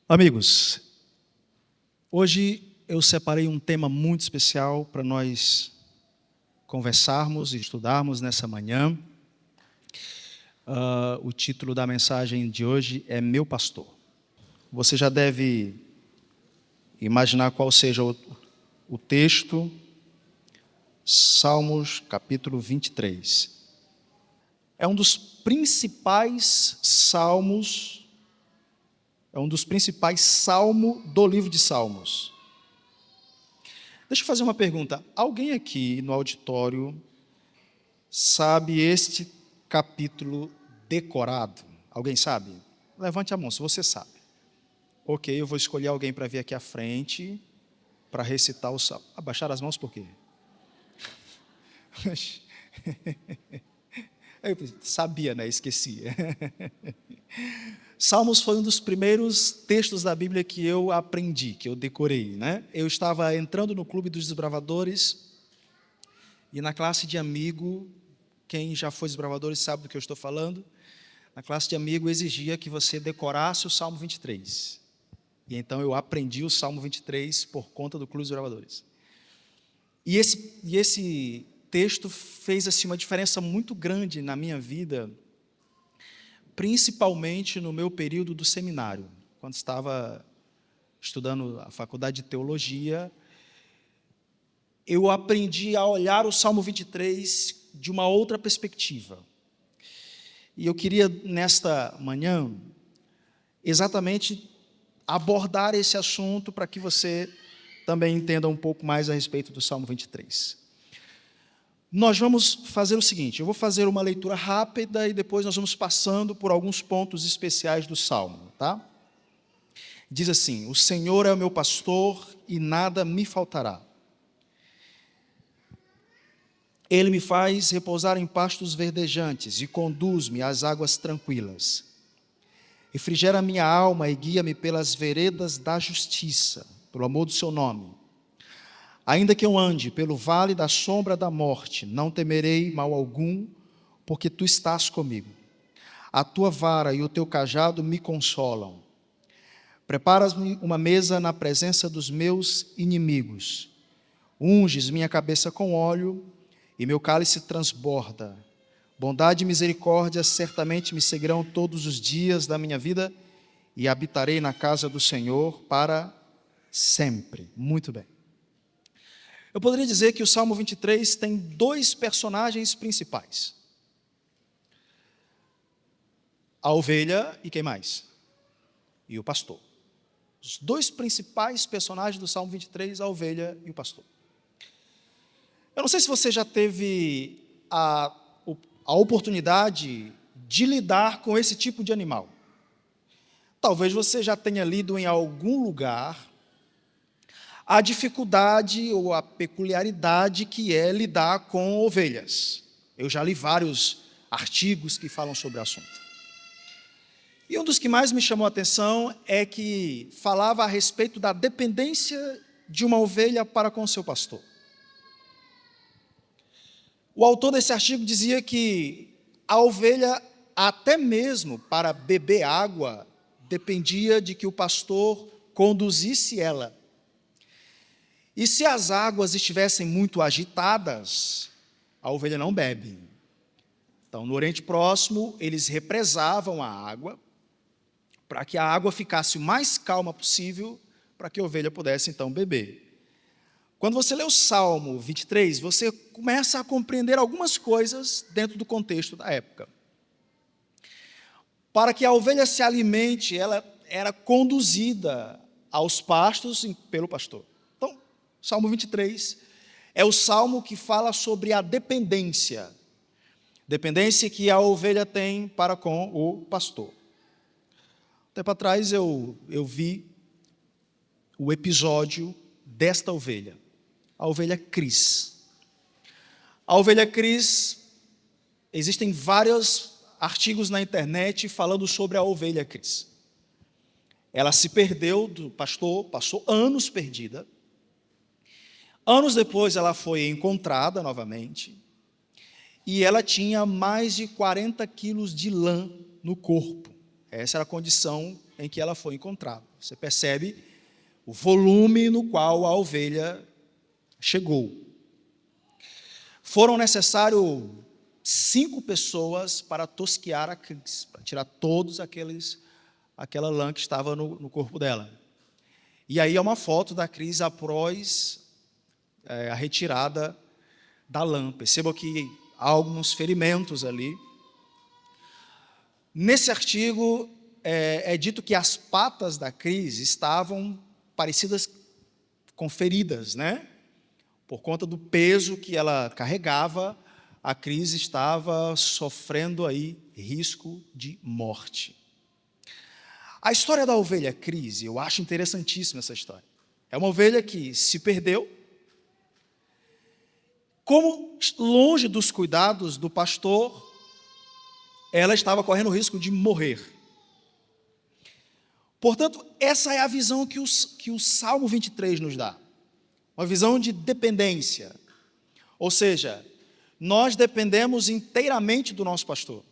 Amigos, hoje eu separei um tema muito especial para nós conversarmos e estudarmos nessa manhã. O título da mensagem de hoje é Meu Pastor. Você já deve imaginar qual seja o texto, Salmos capítulo 23. É um dos principais salmos do livro de Salmos. Deixa eu fazer uma pergunta. Alguém aqui no auditório sabe este capítulo decorado? Alguém sabe? Levante a mão se você sabe. Ok, eu vou escolher alguém para vir aqui à frente para recitar o salmo. Abaixar as mãos por quê? Eu sabia, né? Esqueci. Salmos foi um dos primeiros textos da Bíblia que eu aprendi, que eu decorei, né? Eu estava entrando no Clube dos Desbravadores e na classe de amigo, quem já foi desbravadores sabe do que eu estou falando, na classe de amigo exigia que você decorasse o Salmo 23. E então eu aprendi o Salmo 23 por conta do Clube dos Desbravadores. E esse texto fez assim, uma diferença muito grande na minha vida, principalmente no meu período do seminário, quando estava estudando a faculdade de teologia. Eu aprendi a olhar o Salmo 23 de uma outra perspectiva. E eu queria, nesta manhã, exatamente abordar esse assunto para que você também entenda um pouco mais a respeito do Salmo 23. Nós vamos fazer o seguinte, eu vou fazer uma leitura rápida e depois nós vamos passando por alguns pontos especiais do Salmo, tá? Diz assim: o Senhor é o meu pastor e nada me faltará. Ele me faz repousar em pastos verdejantes e conduz-me às águas tranquilas. Refrigera minha alma e guia-me pelas veredas da justiça, pelo amor do seu nome. Ainda que eu ande pelo vale da sombra da morte, não temerei mal algum, porque tu estás comigo. A tua vara e o teu cajado me consolam. Preparas-me uma mesa na presença dos meus inimigos. Unges minha cabeça com óleo e meu cálice transborda. Bondade e misericórdia certamente me seguirão todos os dias da minha vida e habitarei na casa do Senhor para sempre. Muito bem. Eu poderia dizer que o Salmo 23 tem dois personagens principais. A ovelha e quem mais? E o pastor. Os dois principais personagens do Salmo 23, a ovelha e o pastor. Eu não sei se você já teve a oportunidade de lidar com esse tipo de animal. Talvez você já tenha lido em algum lugar a dificuldade ou a peculiaridade que é lidar com ovelhas. Eu já li vários artigos que falam sobre o assunto. E um dos que mais me chamou a atenção é que falava a respeito da dependência de uma ovelha para com o seu pastor. O autor desse artigo dizia que a ovelha, até mesmo para beber água, dependia de que o pastor conduzisse ela. E se as águas estivessem muito agitadas, a ovelha não bebe. Então, no Oriente Próximo, eles represavam a água, para que a água ficasse o mais calma possível, para que a ovelha pudesse, então, beber. Quando você lê o Salmo 23, você começa a compreender algumas coisas dentro do contexto da época. Para que a ovelha se alimente, ela era conduzida aos pastos pelo pastor. Então, Salmo 23 é o salmo que fala sobre a dependência que a ovelha tem para com o pastor. Tempo atrás eu vi o episódio desta ovelha, a ovelha Cris. A ovelha Cris, existem vários artigos na internet falando sobre a ovelha Cris. Ela se perdeu do pastor, passou anos perdida. Anos depois ela foi encontrada novamente e ela tinha mais de 40 quilos de lã no corpo. Essa era a condição em que ela foi encontrada. Você percebe o volume no qual a ovelha chegou. Foram necessários 5 pessoas para tosquiar a crise, para tirar todos aquela lã que estava no corpo dela. E aí é uma foto da crise após a retirada da lã. Perceba que há alguns ferimentos ali. Nesse artigo é dito que as patas da crise estavam parecidas com feridas, né? Por conta do peso que ela carregava, a crise estava sofrendo aí risco de morte. A história da ovelha Crise, eu acho interessantíssima essa história. É uma ovelha que se perdeu, como longe dos cuidados do pastor, ela estava correndo o risco de morrer. Portanto, essa é a visão que o Salmo 23 nos dá. Uma visão de dependência. Ou seja, nós dependemos inteiramente do nosso pastor.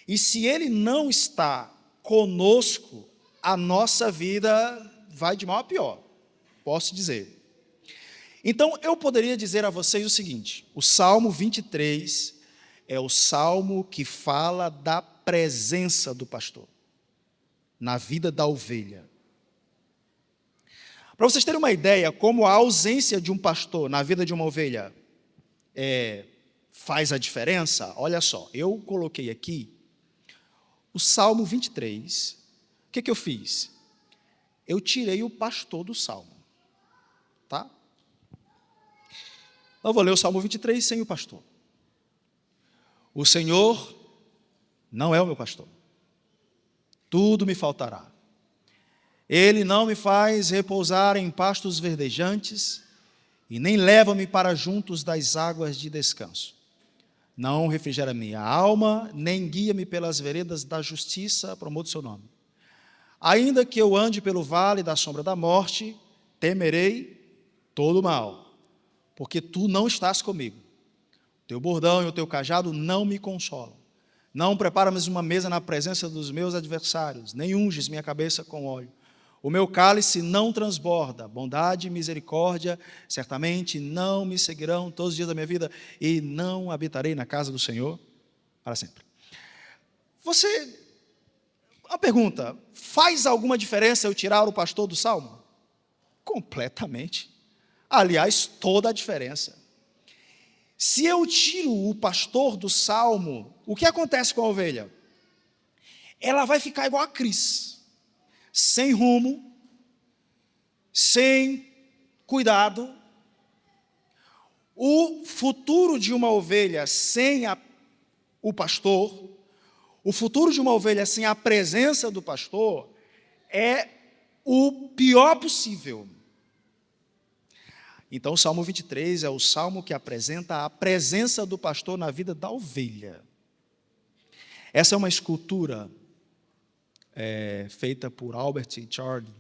E se ele não está conosco, a nossa vida vai de mal a pior, posso dizer. Então, eu poderia dizer a vocês o seguinte: o Salmo 23 é o salmo que fala da presença do pastor na vida da ovelha. Para vocês terem uma ideia como a ausência de um pastor na vida de uma ovelha faz a diferença, olha só, eu coloquei aqui o Salmo 23, o que eu fiz? Eu tirei o pastor do Salmo, tá? Eu vou ler o Salmo 23 sem o pastor. O Senhor não é o meu pastor, tudo me faltará. Ele não me faz repousar em pastos verdejantes e nem leva-me para juntos das águas de descanso. Não refrigera minha alma, nem guia-me pelas veredas da justiça, promote o seu nome. Ainda que eu ande pelo vale da sombra da morte, temerei todo o mal, porque tu não estás comigo. O teu bordão e o teu cajado não me consolam. Não preparas uma mesa na presença dos meus adversários, nem unges minha cabeça com óleo. O meu cálice não transborda, bondade e misericórdia certamente não me seguirão todos os dias da minha vida, e não habitarei na casa do Senhor para sempre. Uma pergunta, faz alguma diferença eu tirar o pastor do Salmo? Completamente. Aliás, toda a diferença. Se eu tiro o pastor do Salmo, o que acontece com a ovelha? Ela vai ficar igual a Cris, sem rumo, sem cuidado. O futuro de uma ovelha sem o pastor, o futuro de uma ovelha sem a presença do pastor é o pior possível. Então o Salmo 23 é o salmo que apresenta a presença do pastor na vida da ovelha. Essa é uma escultura feita por Albert Chardin.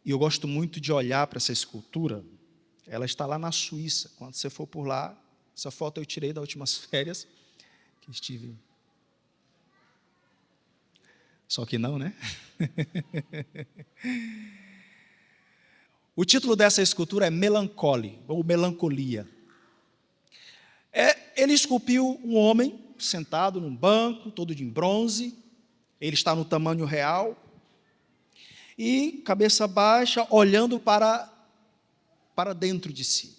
E eu gosto muito de olhar para essa escultura. Ela está lá na Suíça. Quando você for por lá, essa foto eu tirei das últimas férias que estive. Só que não, né? O título dessa escultura é Melancholy, ou Melancolia. Ele esculpiu um homem sentado num banco, todo de bronze. Ele está no tamanho real. E cabeça baixa, olhando para dentro de si.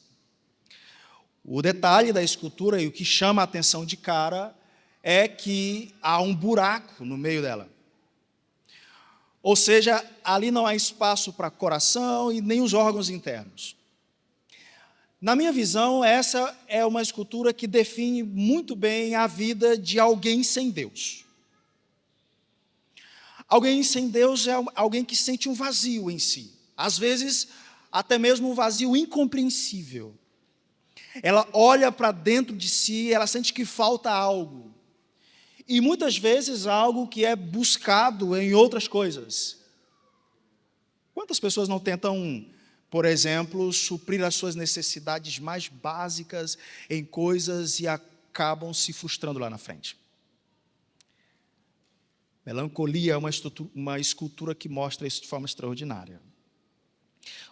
O detalhe da escultura e o que chama a atenção de cara é que há um buraco no meio dela. Ou seja, ali não há espaço para coração e nem os órgãos internos. Na minha visão, essa é uma escultura que define muito bem a vida de alguém sem Deus. Alguém sem Deus é alguém que sente um vazio em si. Às vezes, até mesmo um vazio incompreensível. Ela olha para dentro de si, ela sente que falta algo. E muitas vezes algo que é buscado em outras coisas. Quantas pessoas não tentam, por exemplo, suprir as suas necessidades mais básicas em coisas e acabam se frustrando lá na frente? Melancolia é uma escultura que mostra isso de forma extraordinária.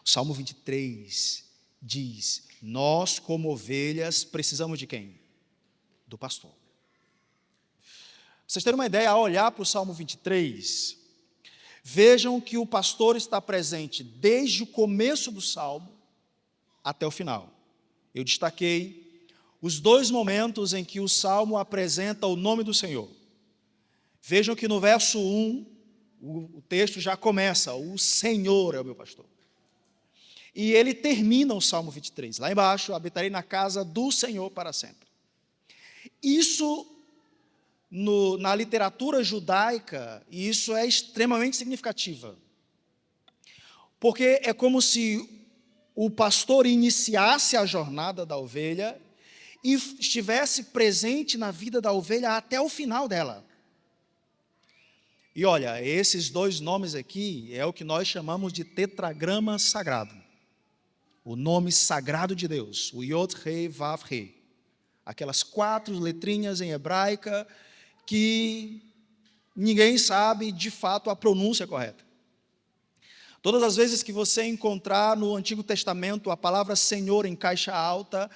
O Salmo 23 diz: nós, como ovelhas, precisamos de quem? Do pastor. Pra vocês terem uma ideia, ao olhar para o Salmo 23, vejam que o pastor está presente desde o começo do Salmo até o final. Eu destaquei os 2 momentos em que o Salmo apresenta o nome do Senhor. Vejam que no verso 1, o texto já começa: o Senhor é o meu pastor. E ele termina o Salmo 23, lá embaixo: habitarei na casa do Senhor para sempre. Isso, na literatura judaica, isso é extremamente significativo, porque é como se o pastor iniciasse a jornada da ovelha e estivesse presente na vida da ovelha até o final dela. E olha, esses 2 nomes aqui é o que nós chamamos de tetragrama sagrado. O nome sagrado de Deus, o Yod He Vav He. Aquelas 4 letrinhas em hebraica que ninguém sabe de fato a pronúncia correta. Todas as vezes que você encontrar no Antigo Testamento a palavra Senhor em caixa alta,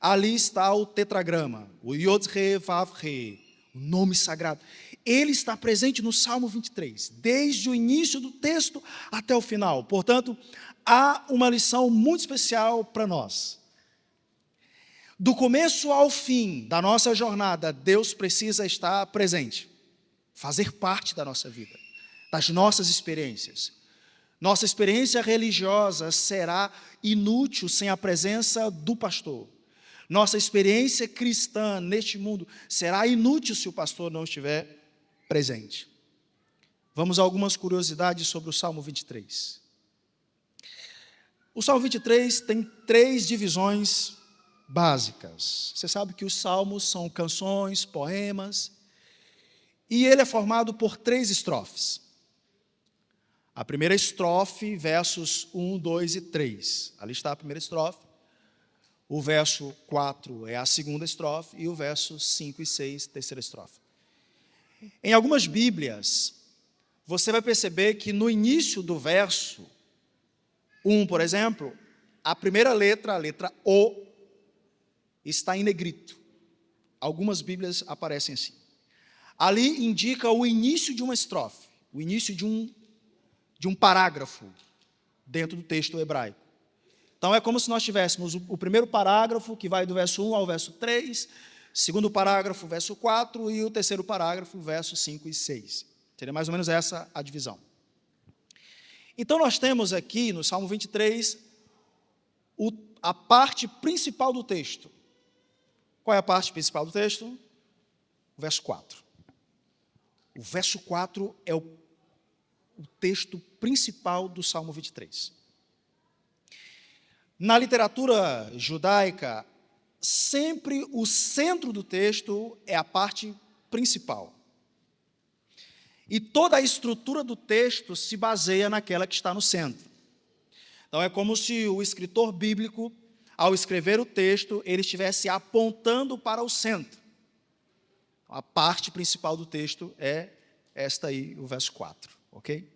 ali está o tetragrama, o Yod He Vav He, o nome sagrado. Ele está presente no Salmo 23, desde o início do texto até o final. Portanto, há uma lição muito especial para nós. Do começo ao fim da nossa jornada, Deus precisa estar presente, fazer parte da nossa vida, das nossas experiências. Nossa experiência religiosa será inútil sem a presença do pastor. Nossa experiência cristã neste mundo será inútil se o pastor não estiver presente. Vamos a algumas curiosidades sobre o Salmo 23. O Salmo 23 tem 3 divisões básicas. Você sabe que os salmos são canções, poemas, e ele é formado por 3 estrofes. A primeira estrofe, versos 1, 2 e 3. Ali está a primeira estrofe. O verso 4 é a segunda estrofe, e o verso 5 e 6, terceira estrofe. Em algumas Bíblias, você vai perceber que no início do verso 1, por exemplo, a primeira letra, a letra O, está em negrito. Algumas Bíblias aparecem assim. Ali indica o início de uma estrofe, o início de um parágrafo dentro do texto hebraico. Então é como se nós tivéssemos o primeiro parágrafo, que vai do verso 1 ao verso 3, segundo parágrafo, verso 4, e o terceiro parágrafo, verso 5 e 6. Seria mais ou menos essa a divisão. Então nós temos aqui no Salmo 23 a parte principal do texto. Qual é a parte principal do texto? O verso 4. O verso 4 é o texto principal do Salmo 23. Na literatura judaica, sempre o centro do texto é a parte principal. E toda a estrutura do texto se baseia naquela que está no centro. Então é como se o escritor bíblico, ao escrever o texto, ele estivesse apontando para o centro. A parte principal do texto é esta aí, o verso 4, ok?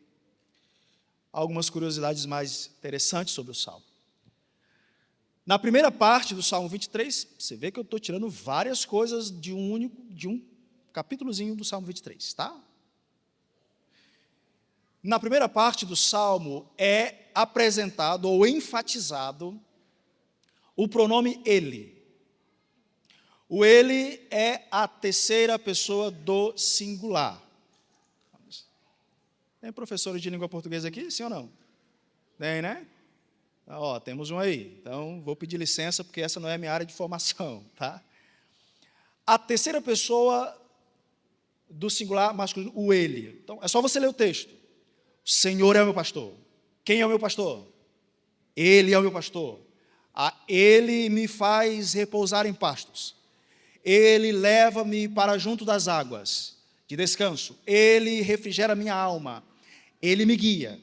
Algumas curiosidades mais interessantes sobre o Salmo. Na primeira parte do Salmo 23, você vê que eu estou tirando várias coisas de um capítulozinho do Salmo 23, tá? Na primeira parte do Salmo é apresentado ou enfatizado o pronome ele. O ele é a terceira pessoa do singular. Tem professores de língua portuguesa aqui, sim ou não? Tem, né? Ó, temos um aí. Então, vou pedir licença, porque essa não é a minha área de formação, tá? A terceira pessoa do singular masculino, o ele. Então, é só você ler o texto. O Senhor é o meu pastor. Quem é o meu pastor? Ele é o meu pastor. Ele me faz repousar em pastos. Ele leva-me para junto das águas de descanso. Ele refrigera minha alma. Ele me guia.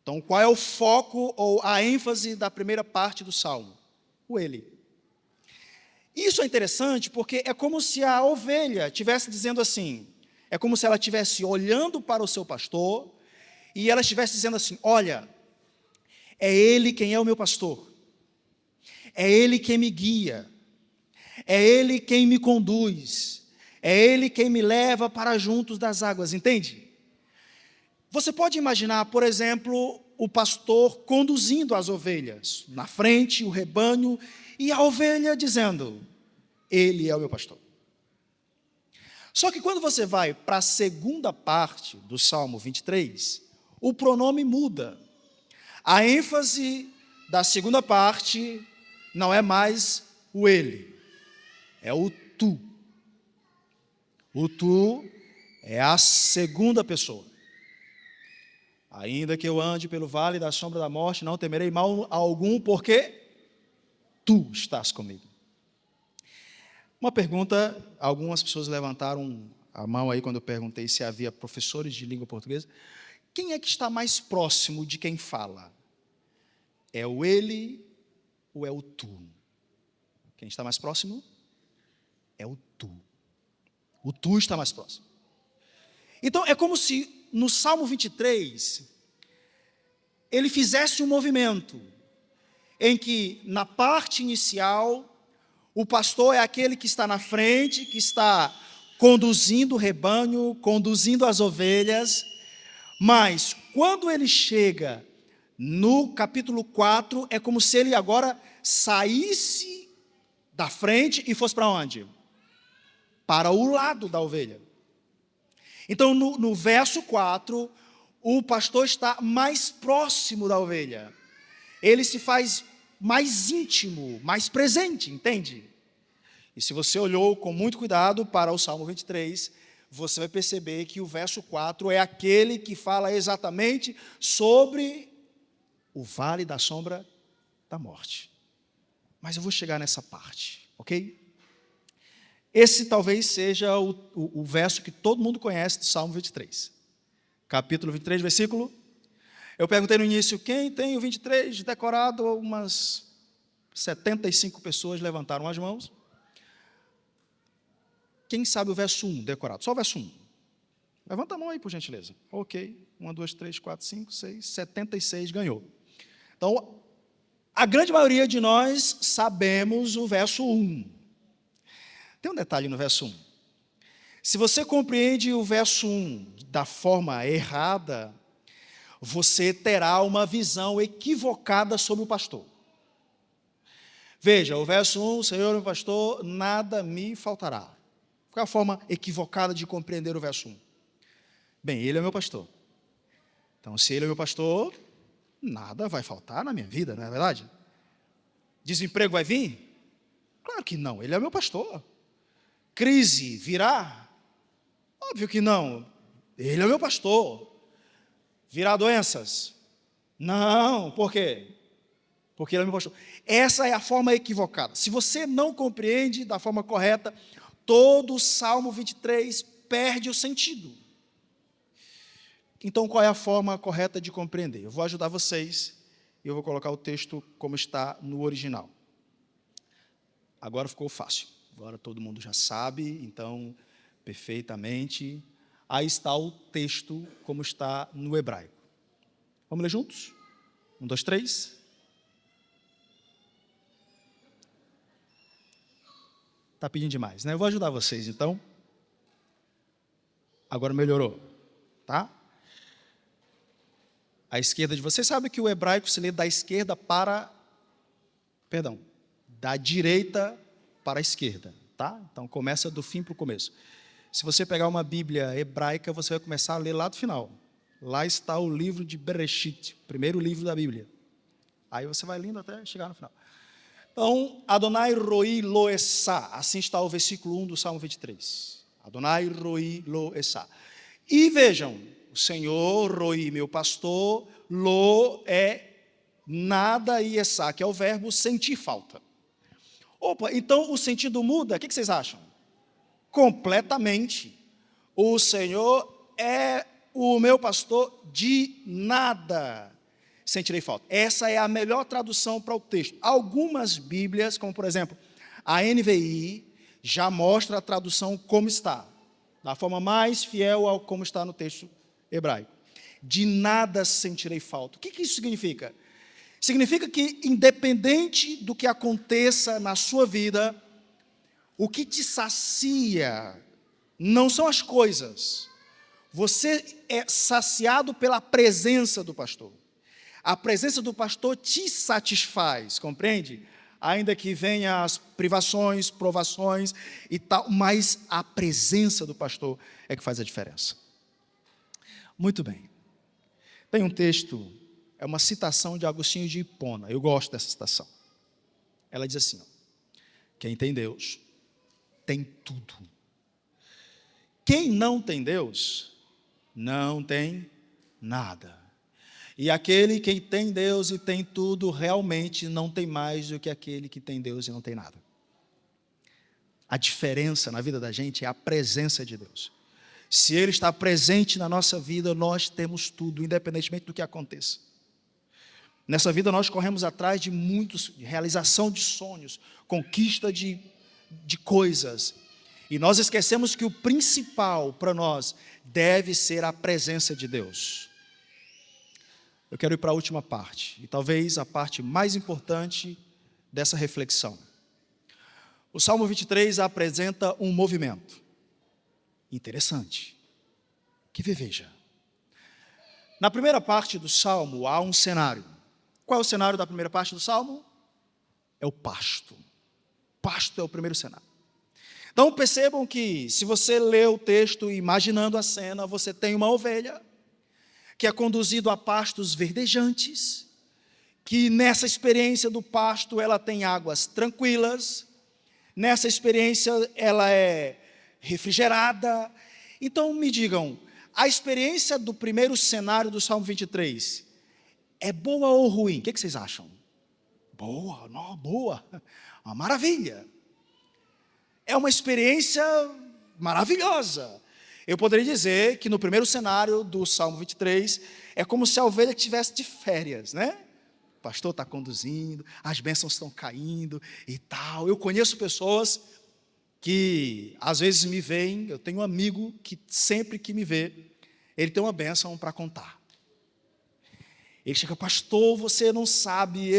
Então, qual é o foco ou a ênfase da primeira parte do Salmo? O ele. Isso é interessante porque é como se a ovelha estivesse dizendo assim: É como se ela estivesse olhando para o seu pastor e ela estivesse dizendo assim: olha, é Ele quem é o meu pastor, é Ele quem me guia, é Ele quem me conduz, é Ele quem me leva para juntos das águas, entende? Você pode imaginar, por exemplo, o pastor conduzindo as ovelhas, na frente o rebanho, e a ovelha dizendo: Ele é o meu pastor. Só que quando você vai para a segunda parte do Salmo 23, o pronome muda. A ênfase da segunda parte não é mais o ele, é o tu. O tu é a segunda pessoa. Ainda que eu ande pelo vale da sombra da morte, não temerei mal algum, porque tu estás comigo. Uma pergunta, algumas pessoas levantaram a mão aí quando eu perguntei se havia professores de língua portuguesa. Quem é que está mais próximo de quem fala? É o ele ou é o tu? Quem está mais próximo? É o tu. O tu está mais próximo. Então, é como se no Salmo 23, ele fizesse um movimento em que, na parte inicial, o pastor é aquele que está na frente, que está conduzindo o rebanho, conduzindo as ovelhas, mas quando ele chega no capítulo 4, é como se ele agora saísse da frente e fosse para onde? Para o lado da ovelha. Então, no verso 4, o pastor está mais próximo da ovelha. Ele se faz mais íntimo, mais presente, entende? E se você olhou com muito cuidado para o Salmo 23, você vai perceber que o verso 4 é aquele que fala exatamente sobre o vale da sombra da morte. Mas eu vou chegar nessa parte, ok? Esse talvez seja o verso que todo mundo conhece do Salmo 23. Capítulo 23, versículo. Eu perguntei no início, quem tem o 23 decorado? Umas 75 pessoas levantaram as mãos. Quem sabe o verso 1 decorado? Só o verso 1. Levanta a mão aí, por gentileza. Ok. 1, 2, 3, 4, 5, 6, 76 ganhou. Então, a grande maioria de nós sabemos o verso 1. Tem um detalhe no verso 1. Se você compreende o verso 1 da forma errada, você terá uma visão equivocada sobre o pastor. Veja, o verso 1, Senhor, meu pastor, nada me faltará. Qual é a forma equivocada de compreender o verso 1? Bem, Ele é meu pastor. Então, se Ele é meu pastor, nada vai faltar na minha vida, não é verdade? Desemprego vai vir? Claro que não, Ele é meu pastor. Crise virá? Óbvio que não, Ele é meu pastor. Virá doenças? Não, por quê? Porque Ele é meu pastor. Essa é a forma equivocada. Se você não compreende da forma correta, todo o Salmo 23 perde o sentido. Então, qual é a forma correta de compreender? Eu vou ajudar vocês e eu vou colocar o texto como está no original. Agora ficou fácil. Agora todo mundo já sabe, então, perfeitamente. Aí está o texto como está no hebraico. Vamos ler juntos? 1, 2, 3. Está pedindo demais, né? Eu vou ajudar vocês, então. Agora melhorou, tá? A esquerda de vocês sabe que o hebraico se lê da esquerda para... Perdão, da direita para a esquerda, tá? Então começa do fim para o começo. Se você pegar uma Bíblia hebraica, você vai começar a ler lá do final. Lá está o livro de Bereshit, primeiro livro da Bíblia. Aí você vai lendo até chegar no final. Então, Adonai roi lo esá, assim está o versículo 1 do Salmo 23. Adonai roi lo esá. E vejam, o Senhor roi meu pastor, lo é nada e esá, que é o verbo sentir falta. Opa, então o sentido muda, o que vocês acham? Completamente. O Senhor é o meu pastor, de nada sentirei falta. Essa é a melhor tradução para o texto. Algumas Bíblias, como por exemplo, a NVI, já mostra a tradução como está. da forma mais fiel ao como está no texto hebraico. De nada sentirei falta. O que isso significa? Significa que, independente do que aconteça na sua vida, o que te sacia não são as coisas. Você é saciado pela presença do pastor. A presença do pastor te satisfaz, compreende? Ainda que venham as privações, provações e tal, mas a presença do pastor é que faz a diferença. Muito bem. Tem um texto, é uma citação de Agostinho de Hipona. Eu gosto dessa citação. Ela diz assim, ó, quem tem Deus tem tudo. Quem não tem Deus não tem nada. E aquele que tem Deus e tem tudo, realmente não tem mais do que aquele que tem Deus e não tem nada. A diferença na vida da gente é a presença de Deus. Se Ele está presente na nossa vida, nós temos tudo, independentemente do que aconteça. Nessa vida nós corremos atrás de realização de sonhos, conquista de coisas. E nós esquecemos que o principal para nós deve ser a presença de Deus. Eu quero ir para a última parte, e talvez a parte mais importante dessa reflexão. O Salmo 23 apresenta um movimento interessante, que veja. Na primeira parte do Salmo há um cenário. Qual é o cenário da primeira parte do Salmo? É o pasto. Pasto é o primeiro cenário. Então percebam que, se você lê o texto imaginando a cena, você tem uma ovelha que é conduzido a pastos verdejantes, que nessa experiência do pasto ela tem águas tranquilas, nessa experiência ela é refrigerada. Então me digam, a experiência do primeiro cenário do Salmo 23 é boa ou ruim? O que vocês acham? Boa, não, boa, uma maravilha. É uma experiência maravilhosa. Eu poderia dizer que no primeiro cenário do Salmo 23, é como se a ovelha estivesse de férias, né? O pastor está conduzindo, as bênçãos estão caindo e tal. Eu conheço pessoas que às vezes me veem, eu tenho um amigo que sempre que me vê, ele tem uma bênção para contar. Ele chega, pastor, você não sabe,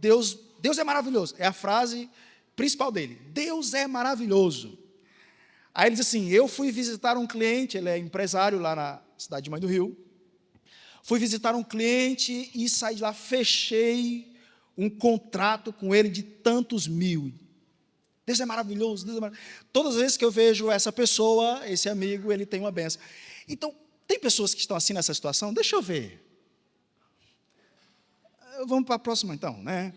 Deus é maravilhoso. É a frase principal dele, Deus é maravilhoso. Aí ele diz assim, eu fui visitar um cliente, ele é empresário lá na cidade de Mãe do Rio, fui visitar um cliente e saí de lá, fechei um contrato com ele de tantos mil. Deus é maravilhoso, Deus é maravilhoso. Todas as vezes que eu vejo essa pessoa, esse amigo, ele tem uma bênção. Então, tem pessoas que estão assim nessa situação? Deixa eu ver. Vamos para a próxima então, né?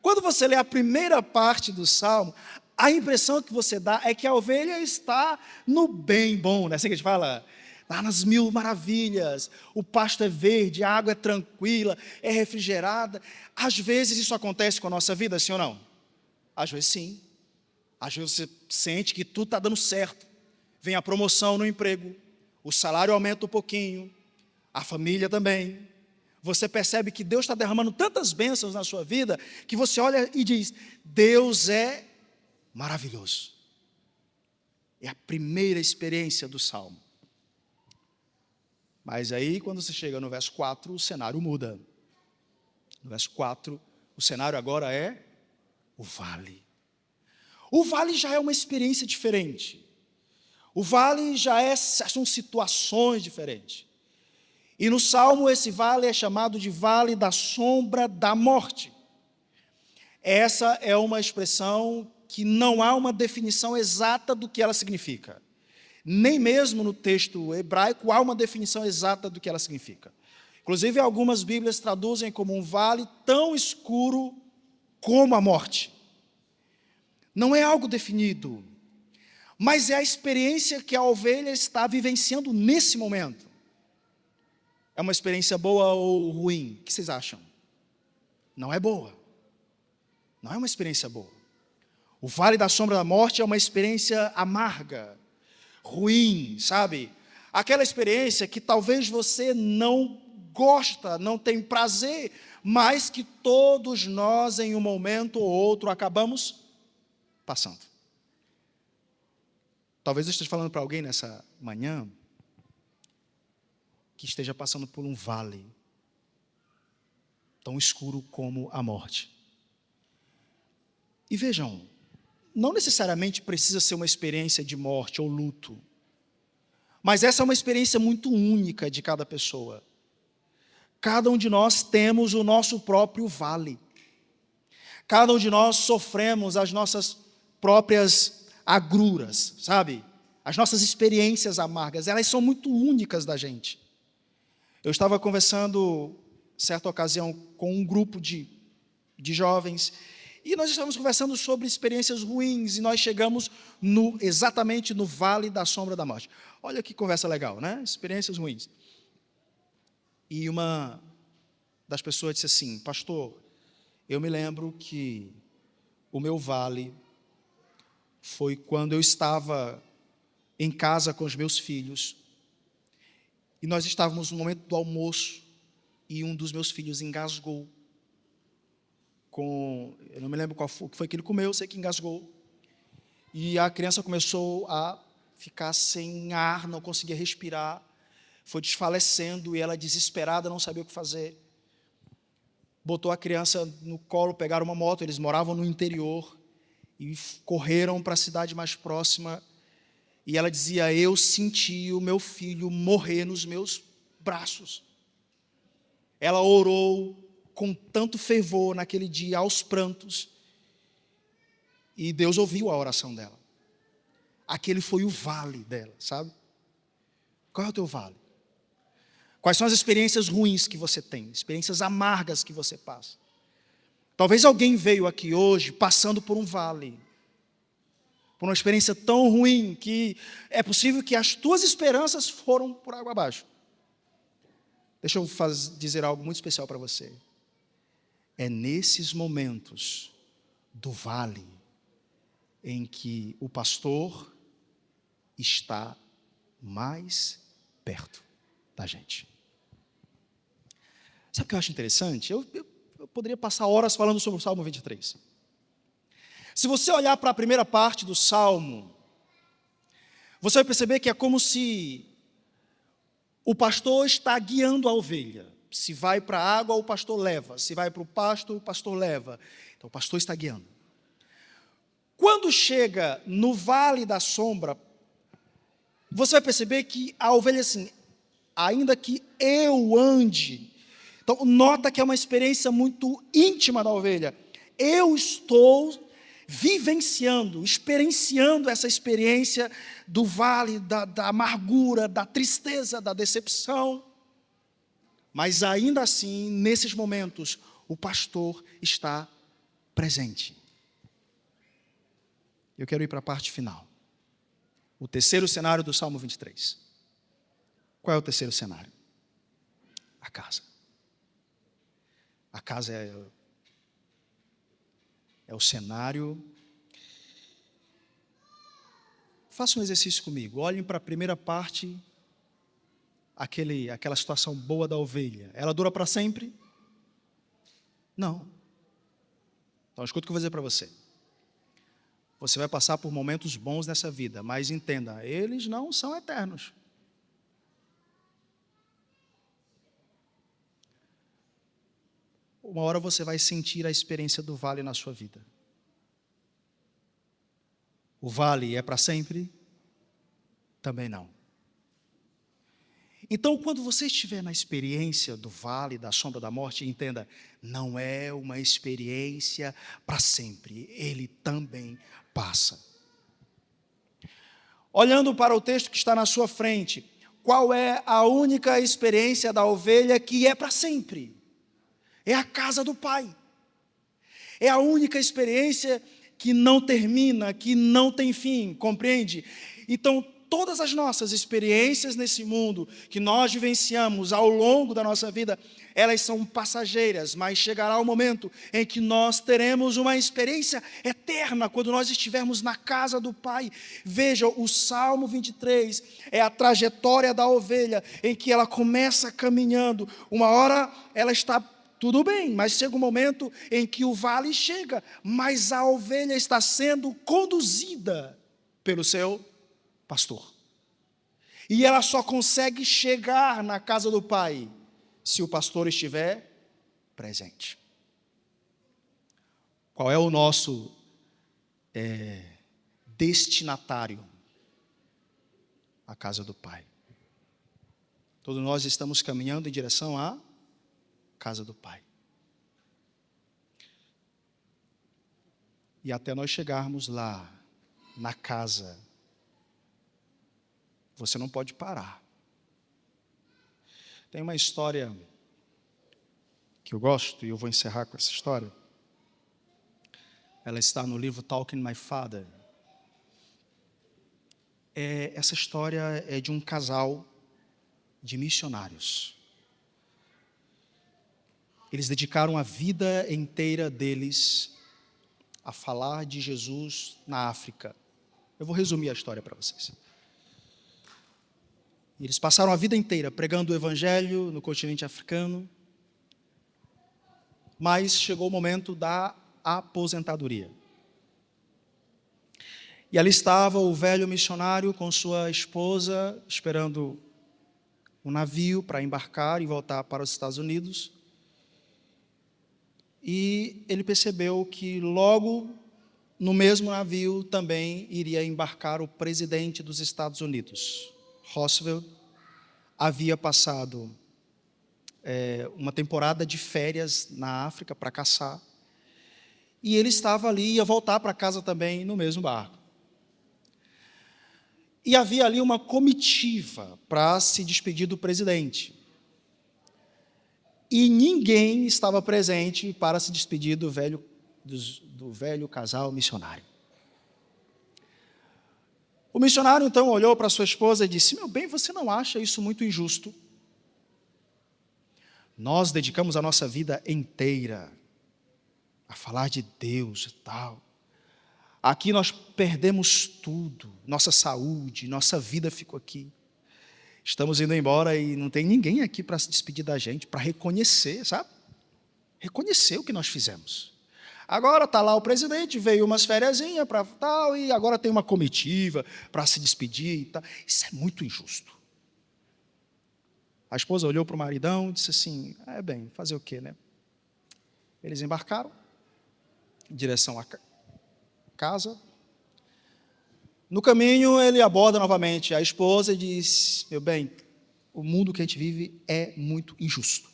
Quando você lê a primeira parte do Salmo, a impressão que você dá é que a ovelha está no bem bom, né? Assim que a gente fala, lá nas mil maravilhas, o pasto é verde, a água é tranquila, é refrigerada. Às vezes isso acontece com a nossa vida, sim ou não? Às vezes sim. Às vezes você sente que tudo está dando certo. Vem a promoção no emprego, o salário aumenta um pouquinho, a família também. Você percebe que Deus está derramando tantas bênçãos na sua vida, que você olha e diz, Deus é maravilhoso. É a primeira experiência do Salmo. Mas aí, quando você chega no verso 4, o cenário muda. No verso 4, o cenário agora é o vale. O vale já é uma experiência diferente. O vale são situações diferentes. E no Salmo, esse vale é chamado de vale da sombra da morte. Essa é uma expressão que não há uma definição exata do que ela significa. Nem mesmo no texto hebraico há uma definição exata do que ela significa. Inclusive, algumas Bíblias traduzem como um vale tão escuro como a morte. Não é algo definido, mas é a experiência que a ovelha está vivenciando nesse momento. É uma experiência boa ou ruim? O que vocês acham? Não é boa. Não é uma experiência boa. O vale da sombra da morte é uma experiência amarga, ruim, sabe? Aquela experiência que talvez você não gosta, não tem prazer, mas que todos nós, em um momento ou outro, acabamos passando. Talvez eu esteja falando para alguém nessa manhã que esteja passando por um vale tão escuro como a morte. E vejam, não necessariamente precisa ser uma experiência de morte ou luto, mas essa é uma experiência muito única de cada pessoa. Cada um de nós temos o nosso próprio vale. Cada um de nós sofremos as nossas próprias agruras, sabe? As nossas experiências amargas, elas são muito únicas da gente. Eu estava conversando, certa ocasião, com um grupo de jovens, e nós estávamos conversando sobre experiências ruins, e nós chegamos exatamente no vale da sombra da morte. Olha que conversa legal, né? Experiências ruins. E uma das pessoas disse assim: pastor, eu me lembro que o meu vale foi quando eu estava em casa com os meus filhos, e nós estávamos no momento do almoço, e um dos meus filhos engasgou. Eu não me lembro qual foi que ele comeu, eu sei que engasgou. E a criança começou a ficar sem ar, não conseguia respirar, foi desfalecendo, e ela, desesperada, não sabia o que fazer. Botou a criança no colo, pegaram uma moto, eles moravam no interior, e correram para a cidade mais próxima. E ela dizia: eu senti o meu filho morrer nos meus braços. Ela orou com tanto fervor naquele dia, aos prantos, e Deus ouviu a oração dela. Aquele foi o vale dela, sabe? Qual é o teu vale? Quais são as experiências ruins que você tem, experiências amargas que você passa? Talvez alguém veio aqui hoje passando por um vale, por uma experiência tão ruim que é possível que as tuas esperanças foram por água abaixo. Deixa eu dizer algo muito especial para você. É nesses momentos do vale em que o pastor está mais perto da gente. Sabe o que eu acho interessante? Eu poderia passar horas falando sobre o Salmo 23. Se você olhar para a primeira parte do Salmo, você vai perceber que é como se o pastor está guiando a ovelha. Se vai para a água, o pastor leva. Se vai para o pasto, o pastor leva. Então o pastor está guiando. Quando chega no vale da sombra, você vai perceber que a ovelha assim: ainda que eu ande. Então nota que é uma experiência muito íntima da ovelha. Eu estou vivenciando, experienciando essa experiência do vale da amargura, da tristeza, da decepção. Mas ainda assim, nesses momentos, o pastor está presente. Eu quero ir para a parte final. O terceiro cenário do Salmo 23. Qual é o terceiro cenário? A casa. A casa é o cenário. Faça um exercício comigo. Olhem para a primeira parte, aquela situação boa da ovelha. Ela dura para sempre? Não. Então escuta o que eu vou dizer para você. Você vai passar por momentos bons nessa vida, mas entenda, eles não são eternos. Uma hora você vai sentir a experiência do vale na sua vida. O vale é para sempre? Também não. Então, quando você estiver na experiência do vale, da sombra da morte, entenda, não é uma experiência para sempre, ele também passa. Olhando para o texto que está na sua frente, qual é a única experiência da ovelha que é para sempre? É a casa do Pai. É a única experiência que não termina, que não tem fim, compreende? Então, todas as nossas experiências nesse mundo que nós vivenciamos ao longo da nossa vida, elas são passageiras, mas chegará o momento em que nós teremos uma experiência eterna, quando nós estivermos na casa do Pai. Veja, o Salmo 23 é a trajetória da ovelha, em que ela começa caminhando, uma hora ela está tudo bem, mas chega um momento em que o vale chega, mas a ovelha está sendo conduzida pelo seu pastor. E ela só consegue chegar na casa do pai se o pastor estiver presente. Qual é o nosso destinatário? A casa do pai. Todos nós estamos caminhando em direção à casa do pai. E até nós chegarmos lá, na casa, você não pode parar. Tem uma história que eu gosto, e eu vou encerrar com essa história. Ela está no livro Talking My Father. Essa história é de um casal de missionários. Eles dedicaram a vida inteira deles a falar de Jesus na África. Eu vou resumir a história para vocês. Eles passaram a vida inteira pregando o evangelho no continente africano, mas chegou o momento da aposentadoria. E ali estava o velho missionário com sua esposa, esperando um navio para embarcar e voltar para os Estados Unidos. E ele percebeu que logo no mesmo navio também iria embarcar o presidente dos Estados Unidos. Roosevelt havia passado uma temporada de férias na África para caçar. E ele estava ali, ia voltar para casa também no mesmo barco. E havia ali uma comitiva para se despedir do presidente. E ninguém estava presente para se despedir do velho casal missionário. O missionário então olhou para sua esposa e disse: meu bem, você não acha isso muito injusto? Nós dedicamos a nossa vida inteira a falar de Deus e tal. Aqui nós perdemos tudo, nossa saúde, nossa vida ficou aqui. Estamos indo embora e não tem ninguém aqui para se despedir da gente, para reconhecer, sabe? Reconhecer o que nós fizemos. Agora está lá o presidente, veio umas fériasinhas para tal, e agora tem uma comitiva para se despedir e tal. Isso é muito injusto. A esposa olhou para o maridão e disse assim: bem, fazer o quê, né? Eles embarcaram em direção à casa. No caminho, ele aborda novamente a esposa e diz: meu bem, o mundo que a gente vive é muito injusto.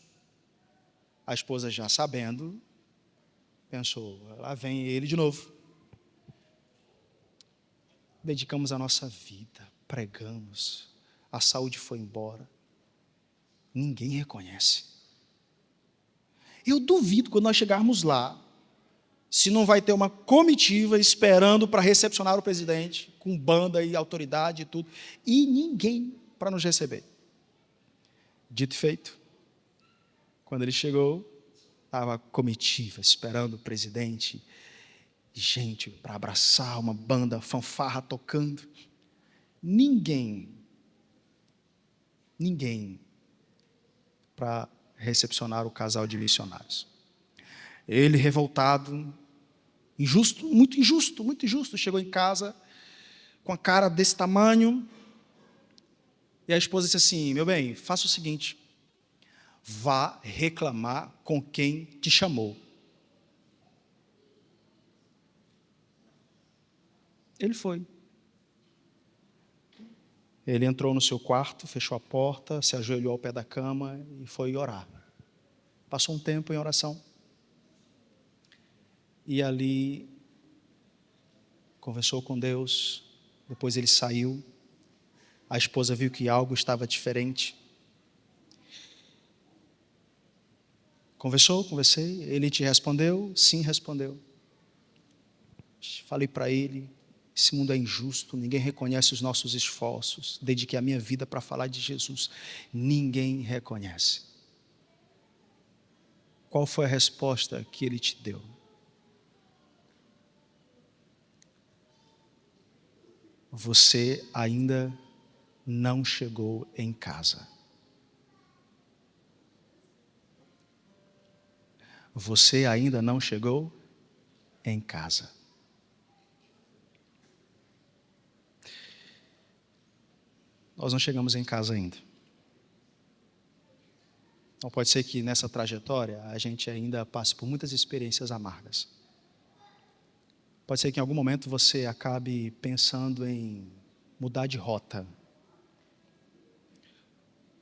A esposa, já sabendo, pensou: lá vem ele de novo. Dedicamos a nossa vida, pregamos, a saúde foi embora. Ninguém reconhece. Eu duvido, quando nós chegarmos lá, se não vai ter uma comitiva esperando para recepcionar o presidente, com banda e autoridade e tudo, e ninguém para nos receber. Dito e feito, quando ele chegou, estava a comitiva esperando o presidente, gente para abraçar, uma banda, fanfarra tocando. Ninguém para recepcionar o casal de missionários. Ele, revoltado, muito injusto, chegou em casa com a cara desse tamanho, e a esposa disse assim: meu bem, faça o seguinte, vá reclamar com quem te chamou. Ele foi. Ele entrou no seu quarto, fechou a porta, se ajoelhou ao pé da cama e foi orar. Passou um tempo em oração. E ali conversou com Deus. Depois ele saiu. A esposa viu que algo estava diferente. Conversei. Ele te respondeu? Sim, respondeu. Falei para ele: esse mundo é injusto, ninguém reconhece os nossos esforços. Dediquei a minha vida para falar de Jesus. Ninguém reconhece. Qual foi a resposta que ele te deu? Você ainda não chegou em casa. Você ainda não chegou em casa. nós não chegamos em casa ainda. Então pode ser que nessa trajetória a gente ainda passe por muitas experiências amargas. Pode ser que em algum momento você acabe pensando em mudar de rota.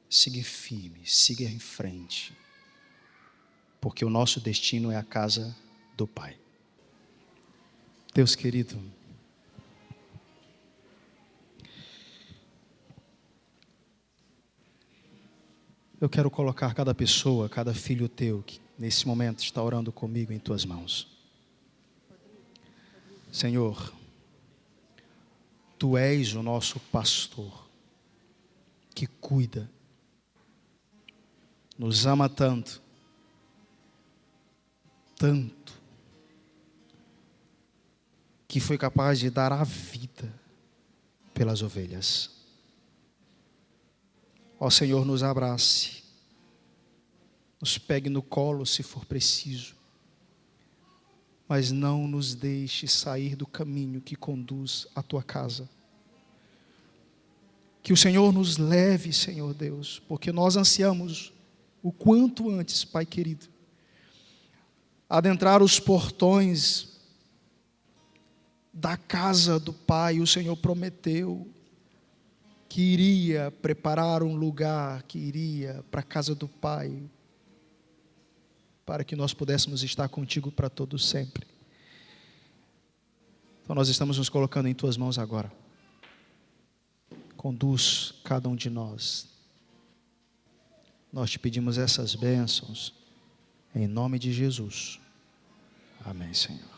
Siga firme, siga em frente. Porque o nosso destino é a casa do Pai. Deus querido, eu quero colocar cada pessoa, cada filho teu que nesse momento está orando comigo em tuas mãos. Senhor, tu és o nosso pastor que cuida, nos ama tanto, que foi capaz de dar a vida pelas ovelhas. Ó Senhor, nos abrace, nos pegue no colo se for preciso, mas não nos deixe sair do caminho que conduz à tua casa. Que o Senhor nos leve, Senhor Deus, porque nós ansiamos o quanto antes, Pai querido, adentrar os portões da casa do Pai. O Senhor prometeu que iria preparar um lugar, que iria para a casa do Pai, para que nós pudéssemos estar contigo para todo sempre. Então nós estamos nos colocando em tuas mãos agora. Conduz cada um de nós. Nós te pedimos essas bênçãos em nome de Jesus. Amém, Senhor.